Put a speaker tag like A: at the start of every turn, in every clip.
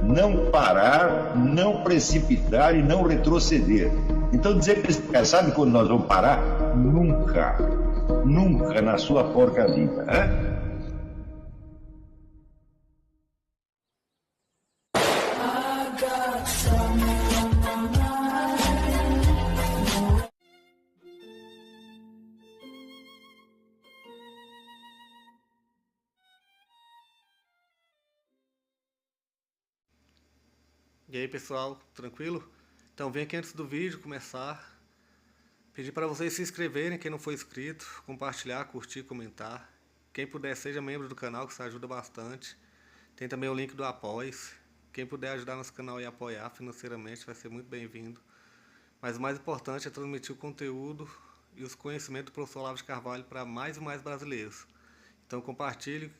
A: não parar, não precipitar e não retroceder. Então dizer para esse cara, sabe quando nós vamos parar? Nunca. Nunca na sua porca vida. Né?
B: E aí pessoal, tranquilo? Então vem aqui antes do vídeo começar, pedir para vocês se inscreverem, quem não for inscrito, compartilhar, curtir, comentar. Quem puder seja membro do canal, que isso ajuda bastante. Tem também o link do Apoia-se. Quem puder ajudar nosso canal e apoiar financeiramente vai ser muito bem-vindo. Mas o mais importante é transmitir o conteúdo e os conhecimentos do professor Olavo de Carvalho para mais e mais brasileiros. Então compartilhe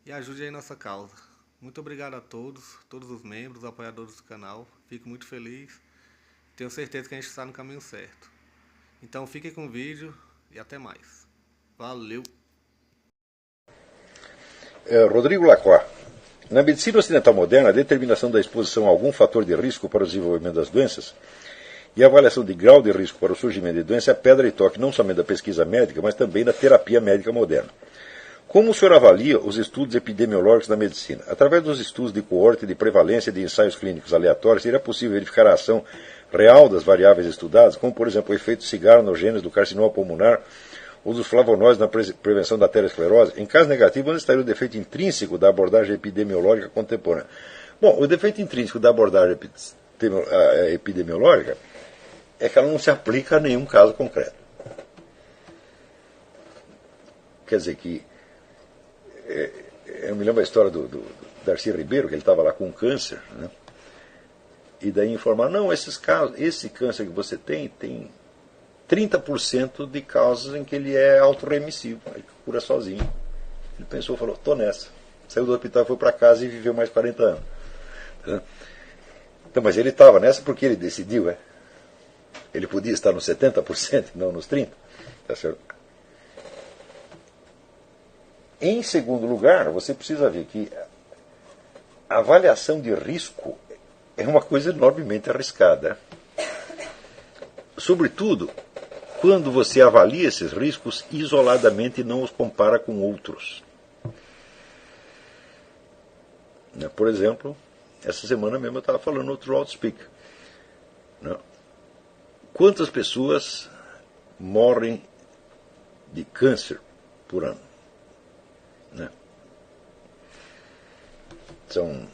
B: e ajude aí nossa causa. Muito obrigado a todos os membros, apoiadores do canal. Fico muito feliz. Tenho certeza que a gente está no caminho certo. Então fiquem com o vídeo e até mais. Valeu!
C: Rodrigo Lacroix. Na medicina ocidental moderna, a determinação da exposição a algum fator de risco para o desenvolvimento das doenças e a avaliação de grau de risco para o surgimento de doença é a pedra de toque não somente da pesquisa médica, mas também da terapia médica moderna. Como o senhor avalia os estudos epidemiológicos da medicina? Através dos estudos de coorte, de prevalência e de ensaios clínicos aleatórios, seria possível verificar a ação real das variáveis estudadas, como, por exemplo, o efeito cigarro nos genes do carcinoma pulmonar ou dos flavonoides na prevenção da aterosclerose? Em caso negativo, onde estaria o defeito intrínseco da abordagem epidemiológica contemporânea? Bom, o defeito intrínseco da abordagem epidemiológica é que ela não se aplica a nenhum caso concreto. Quer dizer que eu me lembro a história do Darcy Ribeiro, que ele estava lá com câncer, né? E daí informar, não, esse câncer que você tem 30% de casos em que ele é autorremissivo, ele cura sozinho. Ele pensou, falou, tô nessa. Saiu do hospital, foi para casa e viveu mais 40 anos. Então, mas ele estava nessa porque ele decidiu, Ele podia estar nos 70%, não nos 30%. Tá certo? Em segundo lugar, você precisa ver que a avaliação de risco é uma coisa enormemente arriscada. Sobretudo, quando você avalia esses riscos isoladamente e não os compara com outros. Por exemplo, essa semana mesmo eu estava falando no True Outspeak. Quantas pessoas morrem de câncer por ano? São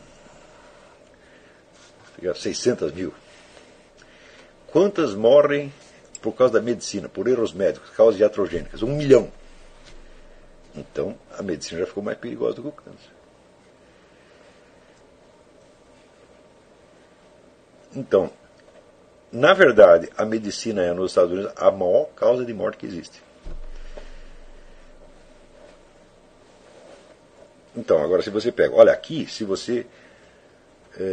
C: 600 mil. Quantas morrem por causa da medicina, por erros médicos, causas iatrogênicas? 1 milhão. Então, a medicina já ficou mais perigosa do que o câncer. Então, na verdade, a medicina é, nos Estados Unidos, a maior causa de morte que existe. Então, agora se você pega, olha aqui, se você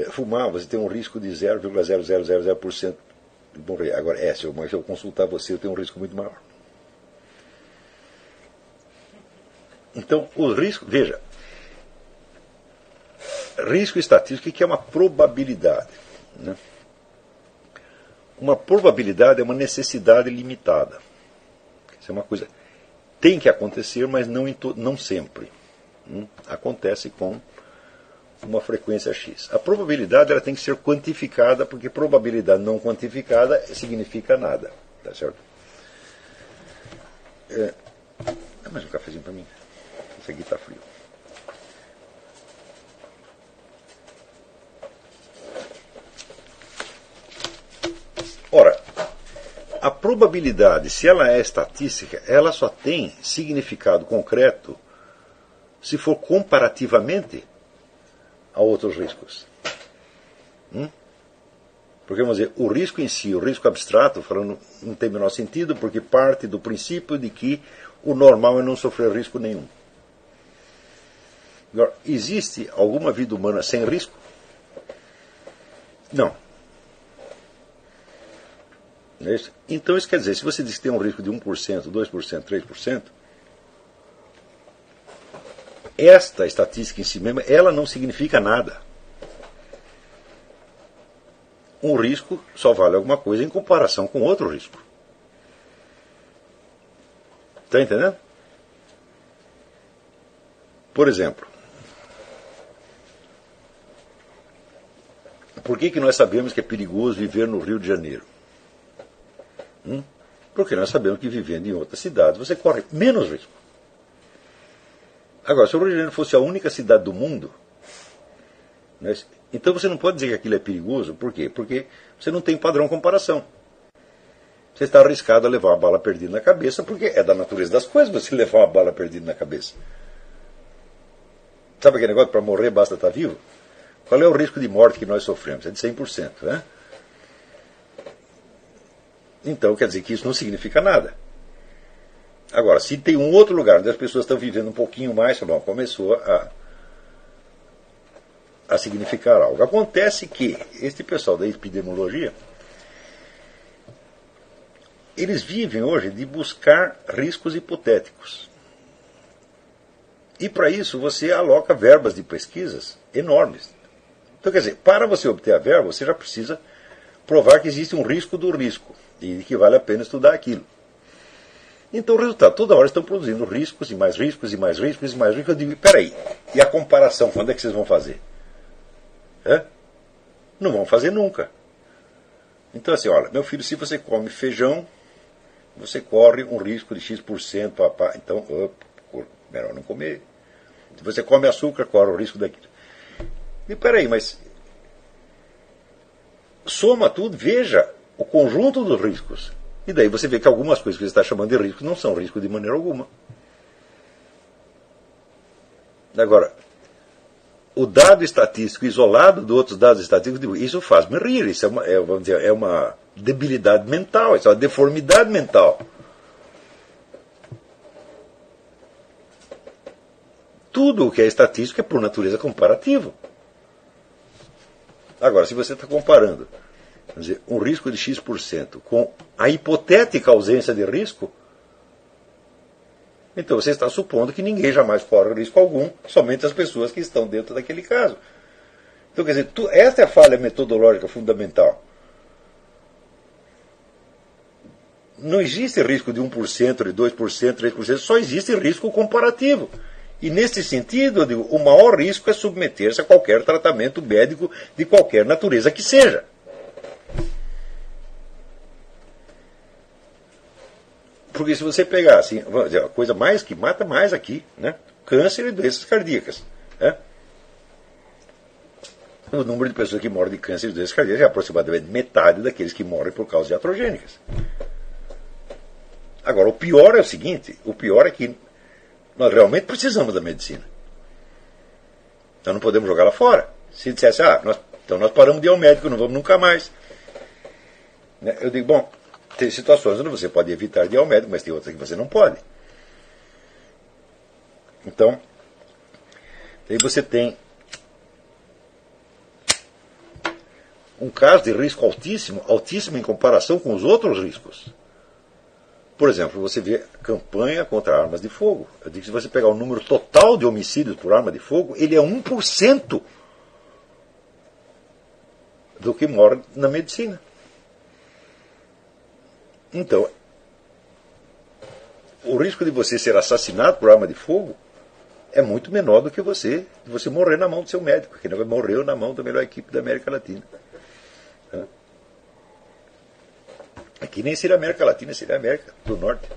C: fumar, você tem um risco de 0,0000% de morrer. Agora, se eu consultar você, eu tenho um risco muito maior. Então, o risco, veja, risco estatístico, o que é uma probabilidade? Uma probabilidade é uma necessidade limitada. Isso é uma coisa, tem que acontecer, mas não sempre. Acontece com uma frequência X. A probabilidade ela tem que ser quantificada, porque probabilidade não quantificada significa nada. Tá certo? Dá mais um cafezinho para mim. Esse aqui está frio. Ora, a probabilidade, se ela é estatística, ela só tem significado concreto se for comparativamente a outros riscos. Porque, vamos dizer, o risco em si, o risco abstrato, falando, não tem o menor sentido, porque parte do princípio de que o normal é não sofrer risco nenhum. Agora, existe alguma vida humana sem risco? Não. Não é isso? Então, isso quer dizer, se você diz que tem um risco de 1%, 2%, 3%, esta estatística em si mesma, ela não significa nada. um risco só vale alguma coisa em comparação com outro risco. Está entendendo? Por exemplo, por que nós sabemos que é perigoso viver no Rio de Janeiro? Porque nós sabemos que vivendo em outras cidades você corre menos risco. Agora, se o Rio de Janeiro fosse a única cidade do mundo, né, então você não pode dizer que aquilo é perigoso. Por quê? Porque você não tem padrão de comparação. Você está arriscado a levar uma bala perdida na cabeça, porque é da natureza das coisas você levar uma bala perdida na cabeça. Sabe aquele negócio, para morrer basta estar vivo? Qual é o risco de morte que nós sofremos? É de 100%. Né? Então, quer dizer que isso não significa nada. Agora, se tem um outro lugar onde as pessoas estão vivendo um pouquinho mais, bom, começou a significar algo. Acontece que este pessoal da epidemiologia, eles vivem hoje de buscar riscos hipotéticos. E para isso você aloca verbas de pesquisas enormes. Então, quer dizer, para você obter a verba, você já precisa provar que existe um risco do risco e que vale a pena estudar aquilo. Então o resultado, toda hora estão produzindo riscos e mais riscos e mais riscos e mais riscos. Eu digo, peraí, e a comparação, quando é que vocês vão fazer? Não vão fazer nunca. Então assim, olha, meu filho, se você come feijão, você corre um risco de X%, então, melhor não comer. Se você come açúcar, corre o risco daquilo. E peraí, mas soma tudo, veja o conjunto dos riscos. E daí você vê que algumas coisas que você está chamando de riscos não são riscos de maneira alguma. Agora, o dado estatístico isolado de outros dados estatísticos, isso faz-me rir. Isso vamos dizer, é uma debilidade mental, isso é uma deformidade mental. Tudo o que é estatístico é por natureza comparativo. Agora, se você está comparando, vamos dizer, um risco de X% com a hipotética ausência de risco, então você está supondo que ninguém jamais corre risco algum, somente as pessoas que estão dentro daquele caso. Então, quer dizer, esta é a falha metodológica fundamental. Não existe risco de 1%, de 2%, 3%, só existe risco comparativo. E nesse sentido, eu digo, o maior risco é submeter-se a qualquer tratamento médico de qualquer natureza que seja. Porque se você pegar assim, a coisa mais que mata mais aqui, né? Câncer e doenças cardíacas. Né? O número de pessoas que morrem de câncer e doenças cardíacas é aproximadamente metade daqueles que morrem por causas iatrogênicas. Agora, o pior é o seguinte, o pior é que nós realmente precisamos da medicina. Nós não podemos jogá-la fora. Se dissesse, então nós paramos de ir ao médico, não vamos nunca mais. Eu digo, bom, tem situações onde você pode evitar de ir ao médico, mas tem outras que você não pode. Então, aí você tem um caso de risco altíssimo, altíssimo em comparação com os outros riscos. Por exemplo, você vê campanha contra armas de fogo. Eu digo que se você pegar o número total de homicídios por arma de fogo, ele é 1% do que morre na medicina. Então, o risco de você ser assassinado por arma de fogo é muito menor do que você morrer na mão do seu médico, que morreu na mão da melhor equipe da América Latina. Aqui nem seria América Latina, seria América do Norte.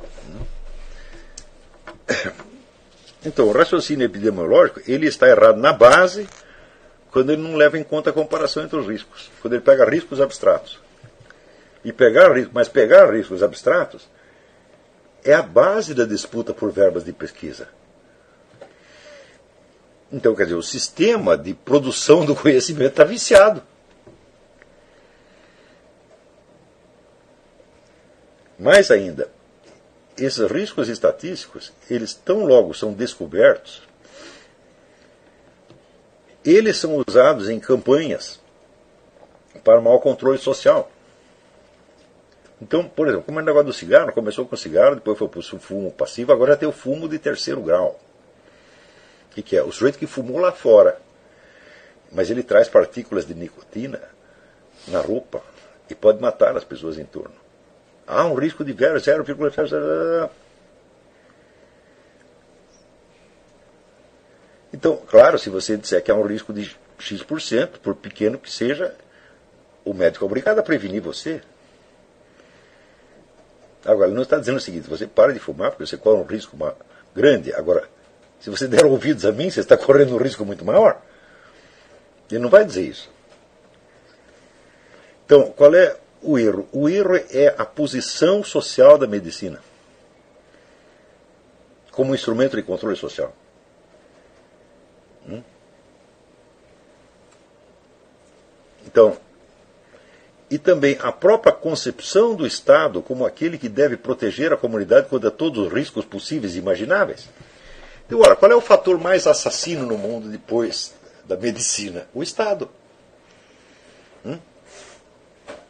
C: Então, o raciocínio epidemiológico, ele está errado na base quando ele não leva em conta a comparação entre os riscos. Quando ele pega riscos abstratos. Mas pegar riscos abstratos é a base da disputa por verbas de pesquisa. Então, quer dizer, o sistema de produção do conhecimento está viciado. Mais ainda, esses riscos estatísticos, eles tão logo são descobertos, eles são usados em campanhas para mau controle social. Então, por exemplo, como é o negócio do cigarro, começou com o cigarro, depois foi para o fumo passivo, agora tem o fumo de terceiro grau. O que é? O sujeito que fumou lá fora, mas ele traz partículas de nicotina na roupa e pode matar as pessoas em torno. Há um risco de 0,0. Então, claro, se você disser que há um risco de X%, por pequeno que seja, o médico é obrigado a prevenir você. Agora, ele não está dizendo o seguinte: você para de fumar porque você corre um risco grande. Agora, se você der ouvidos a mim, você está correndo um risco muito maior. Ele não vai dizer isso. Então, qual é o erro? O erro é a posição social da medicina como instrumento de controle social. Então, e também a própria concepção do Estado como aquele que deve proteger a comunidade contra todos os riscos possíveis e imagináveis. Então, ora, qual é o fator mais assassino no mundo depois da medicina? O Estado.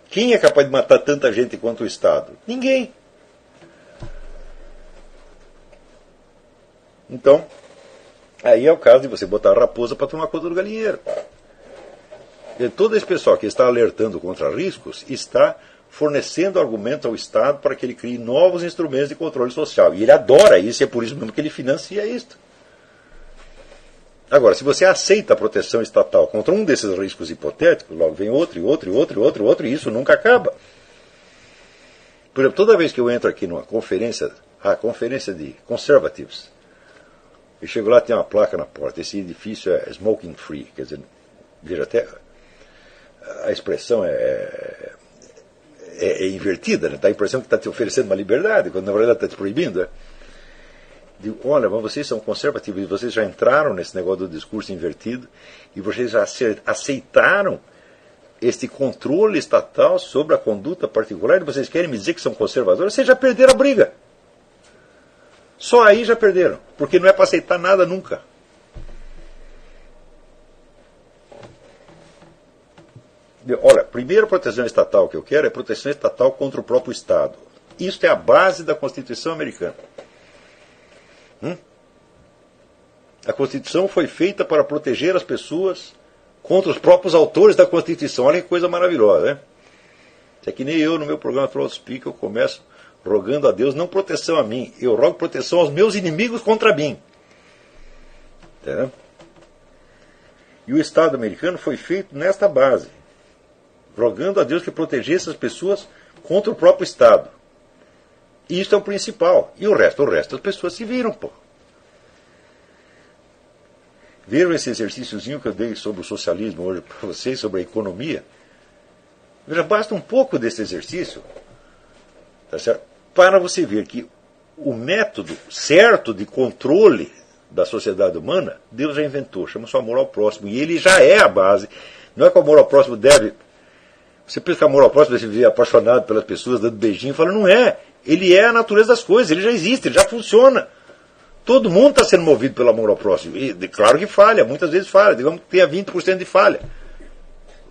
C: Quem é capaz de matar tanta gente quanto o Estado? Ninguém. Então, aí é o caso de você botar a raposa para tomar conta do galinheiro. E todo esse pessoal que está alertando contra riscos está fornecendo argumento ao Estado para que ele crie novos instrumentos de controle social. E ele adora isso, e é por isso mesmo que ele financia isto. Agora, se você aceita a proteção estatal contra um desses riscos hipotéticos, logo vem outro, e outro, e outro, e outro, e outro, e isso nunca acaba. Por exemplo, toda vez que eu entro aqui numa conferência, a conferência de conservatives, eu chego lá, tem uma placa na porta, esse edifício é smoking free, quer dizer, veja, até a expressão é invertida, né? Dá a impressão que está te oferecendo uma liberdade, quando na verdade está te proibindo. Né? Digo, olha, mas vocês são conservativos, vocês já entraram nesse negócio do discurso invertido, e vocês já aceitaram este controle estatal sobre a conduta particular, e vocês querem me dizer que são conservadores? Vocês já perderam a briga. Só aí já perderam, porque não é para aceitar nada nunca. Olha, a primeira proteção estatal que eu quero é proteção estatal contra o próprio Estado. Isso é a base da Constituição americana. A Constituição foi feita para proteger as pessoas contra os próprios autores da Constituição. Olha que coisa maravilhosa, né? É que nem eu, no meu programa Flow Speak, eu começo rogando a Deus não proteção a mim, eu rogo proteção aos meus inimigos contra mim. Entendeu? E o Estado americano foi feito nesta base, rogando a Deus que protegesse as pessoas contra o próprio Estado. E isso é o principal. E o resto as pessoas se viram, pô. Viram esse exercíciozinho que eu dei sobre o socialismo hoje para vocês, sobre a economia? Veja, basta um pouco desse exercício, tá certo? Para você ver que o método certo de controle da sociedade humana, Deus já inventou, chama-se o amor ao próximo. E ele já é a base. Não é que o amor ao próximo deve... Você pensa que o amor ao próximo deve viver apaixonado pelas pessoas, dando beijinho, fala, não é. Ele é a natureza das coisas, ele já existe, ele já funciona. Todo mundo está sendo movido pelo amor ao próximo. E claro que falha, muitas vezes falha, digamos que tenha 20% de falha.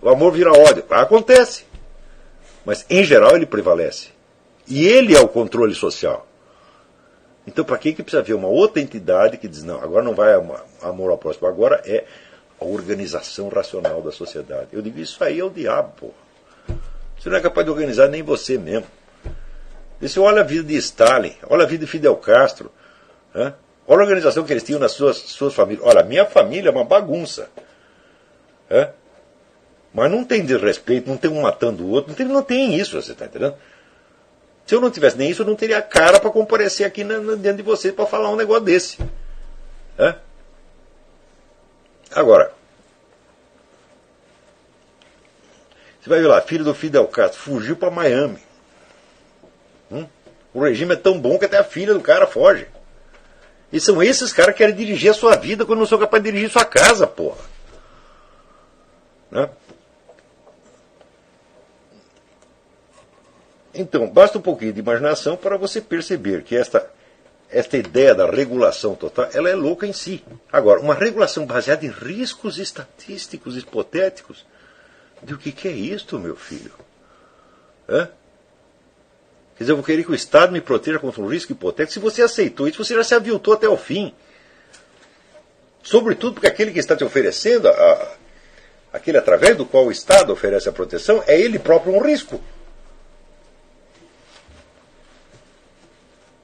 C: O amor vira ódio. Acontece. Mas, em geral, ele prevalece. E ele é o controle social. Então, para que precisa haver uma outra entidade que diz, não, agora não vai amor ao próximo, agora é a organização racional da sociedade. Eu digo, isso aí é o diabo, pô. Você não é capaz de organizar nem você mesmo. Você olha a vida de Stalin, olha a vida de Fidel Castro, né? Olha a organização que eles tinham nas suas famílias. Olha, a minha família é uma bagunça. Né? Mas não tem desrespeito, não tem um matando o outro, não tem isso, você está entendendo? Se eu não tivesse nem isso, eu não teria cara para comparecer aqui diante de você para falar um negócio desse. Né? Agora, você vai ver lá, filho do Fidel Castro fugiu para Miami. O regime é tão bom que até a filha do cara foge. E são esses caras que querem dirigir a sua vida quando não são capazes de dirigir sua casa, porra. Né? Então, basta um pouquinho de imaginação para você perceber que esta ideia da regulação total, ela é louca em si. Agora, uma regulação baseada em riscos estatísticos hipotéticos, de o que é isto, meu filho? Hã? Quer dizer, eu vou querer que o Estado me proteja contra um risco hipotético. Se você aceitou isso, você já se aviltou até o fim. Sobretudo porque aquele que está te oferecendo aquele através do qual o Estado oferece a proteção, é ele próprio um risco.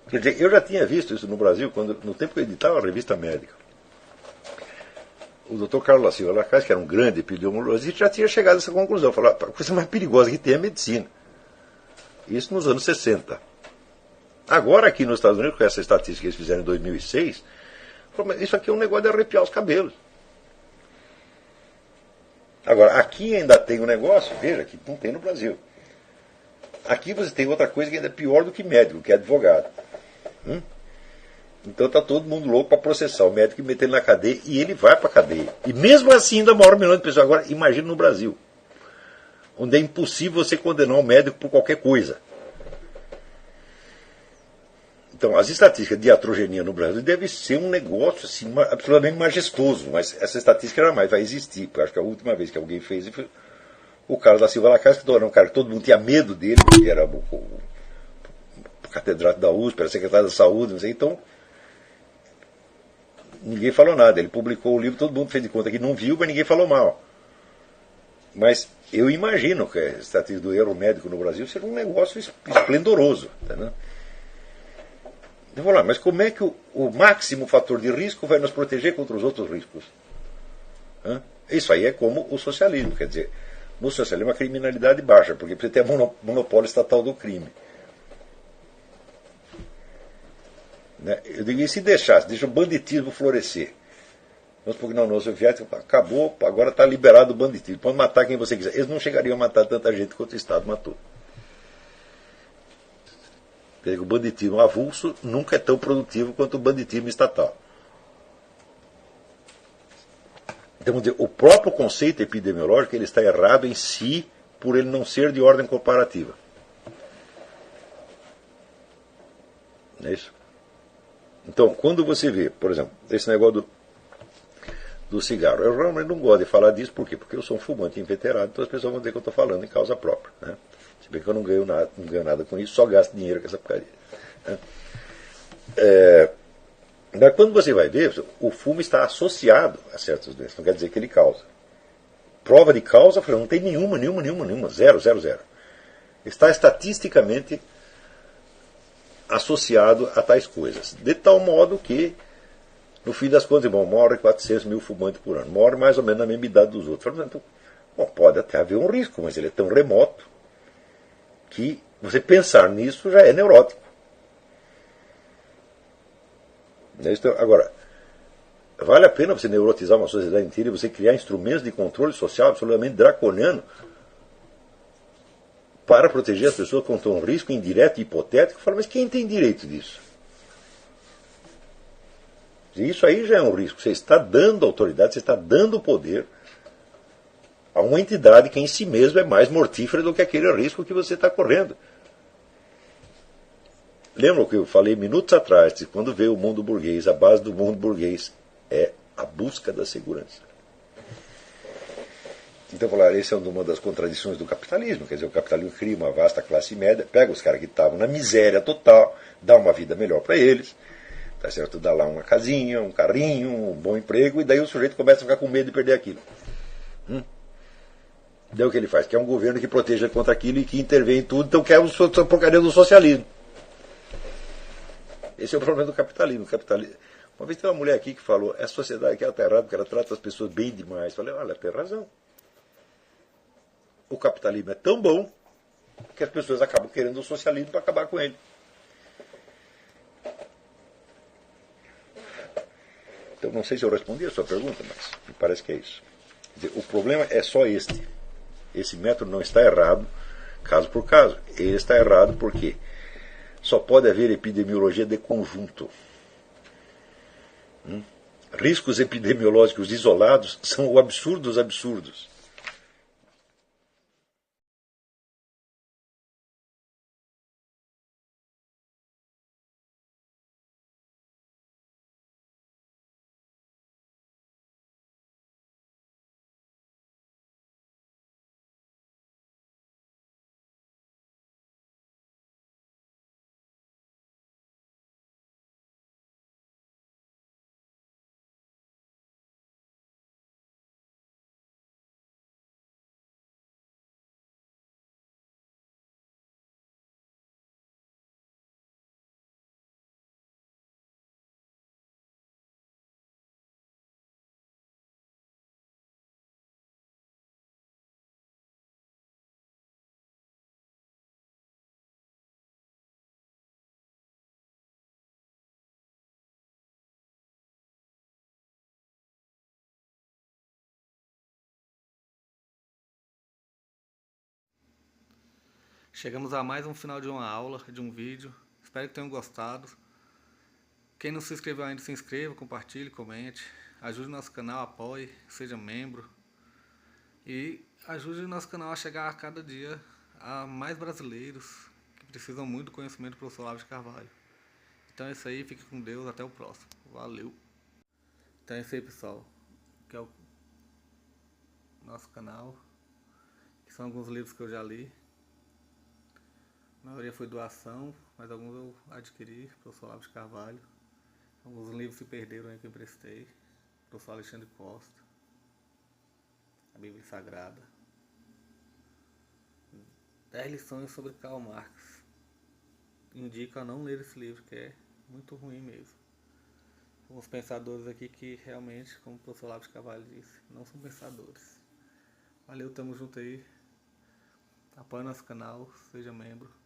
C: Quer dizer, eu já tinha visto isso no Brasil, no tempo que eu editava a revista médica. O Dr. Carlos da Silva Lacaz, que era um grande epidemiologista, já tinha chegado a essa conclusão. Falou, a coisa mais perigosa que tem é a medicina. Isso nos anos 60. Agora, aqui nos Estados Unidos, com essa estatística que eles fizeram em 2006, isso aqui é um negócio de arrepiar os cabelos. Agora, aqui ainda tem um negócio, veja, que não tem no Brasil. Aqui você tem outra coisa que ainda é pior do que médico, que é advogado. Então está todo mundo louco para processar o médico e meter ele na cadeia, e ele vai para a cadeia. E mesmo assim ainda mora 1 milhão de pessoas. Agora, imagina no Brasil, onde é impossível você condenar um médico por qualquer coisa. Então, as estatísticas de iatrogenia no Brasil devem ser um negócio assim, absolutamente majestoso, mas essa estatística jamais vai existir, porque eu acho que a última vez que alguém fez foi o Carlos da Silva Lacaz, que era um cara que todo mundo tinha medo dele, porque era o catedrático da USP, era secretário da Saúde, não sei, então ninguém falou nada. Ele publicou o livro, todo mundo fez de conta que não viu, mas ninguém falou mal. Mas eu imagino que a estatística do erro médico no Brasil seja um negócio esplendoroso. Entendeu? Eu vou lá, mas como é que o máximo fator de risco vai nos proteger contra os outros riscos? Isso aí é como o socialismo. Quer dizer, no socialismo a criminalidade baixa, porque você tem a monopólio estatal do crime. Eu digo, e se deixa o banditismo florescer? Vamos supor que não, o Vietnã acabou, agora está liberado o banditismo. Pode matar quem você quiser. Eles não chegariam a matar tanta gente quanto o Estado matou. Porque o banditismo avulso nunca é tão produtivo quanto o banditismo estatal. Então, vamos dizer, o próprio conceito epidemiológico ele está errado em si por ele não ser de ordem comparativa. Não é isso? Então, quando você vê, por exemplo, esse negócio do cigarro, eu realmente não gosto de falar disso, por quê? Porque eu sou um fumante inveterado, então as pessoas vão dizer que eu estou falando em causa própria. Né? Se bem que eu não ganho nada com isso, só gasto dinheiro com essa porcaria. Né? Mas quando você vai ver, o fumo está associado a certas doenças, não quer dizer que ele causa. Prova de causa, não tem nenhuma, zero. Está estatisticamente associado a tais coisas. De tal modo que, no fim das contas, morre 400 mil fumantes por ano. Morre mais ou menos na mesma idade dos outros. Então, pode até haver um risco, mas ele é tão remoto que você pensar nisso já é neurótico. Agora, vale a pena você neurotizar uma sociedade inteira e você criar instrumentos de controle social absolutamente draconiano para proteger as pessoas contra um risco indireto e hipotético? Fala, mas quem tem direito disso? Isso aí já é um risco. Você está dando autoridade, você está dando poder a uma entidade que em si mesma é mais mortífera do que aquele risco que você está correndo. Lembra o que eu falei minutos atrás, que quando veio o mundo burguês, a base do mundo burguês é a busca da segurança. Então, falar, essa é uma das contradições do capitalismo. Quer dizer, o capitalismo cria uma vasta classe média, pega os caras que estavam na miséria total, dá uma vida melhor para eles, tá certo? Dá lá uma casinha, um carrinho, um bom emprego, e daí o sujeito começa a ficar com medo de perder aquilo. Daí o que ele faz? Quer um governo que proteja contra aquilo e que intervém em tudo, então quer a porcaria do socialismo. Esse é o problema do capitalismo. Uma vez tem uma mulher aqui que falou, essa sociedade aqui está errada porque ela trata as pessoas bem demais. Eu falei, olha, ela tem razão. O capitalismo é tão bom que as pessoas acabam querendo o socialismo para acabar com ele. Então, não sei se eu respondi a sua pergunta, mas me parece que é isso. Quer dizer, o problema é só este. Esse método não está errado, caso por caso. Ele está errado porque só pode haver epidemiologia de conjunto. Riscos epidemiológicos isolados são o absurdo dos absurdos.
B: Chegamos a mais um final de uma aula, de um vídeo. Espero que tenham gostado. Quem não se inscreveu ainda, se inscreva, compartilhe, comente. Ajude o nosso canal, apoie, seja membro. E ajude o nosso canal a chegar a cada dia a mais brasileiros que precisam muito do conhecimento do professor Olavo de Carvalho. Então é isso aí, fique com Deus, até o próximo. Valeu! Então é isso aí, pessoal. Que é o nosso canal. Que são alguns livros que eu já li. A maioria foi doação, mas alguns eu adquiri, professor Olavo de Carvalho. Alguns livros se perderam aí que eu emprestei. Professor Alexandre Costa. A Bíblia Sagrada. 10 lições sobre Karl Marx. Indico a não ler esse livro, que é muito ruim mesmo. Alguns pensadores aqui que realmente, como o professor Olavo de Carvalho disse, não são pensadores. Valeu, tamo junto aí. Apoie nosso canal, seja membro.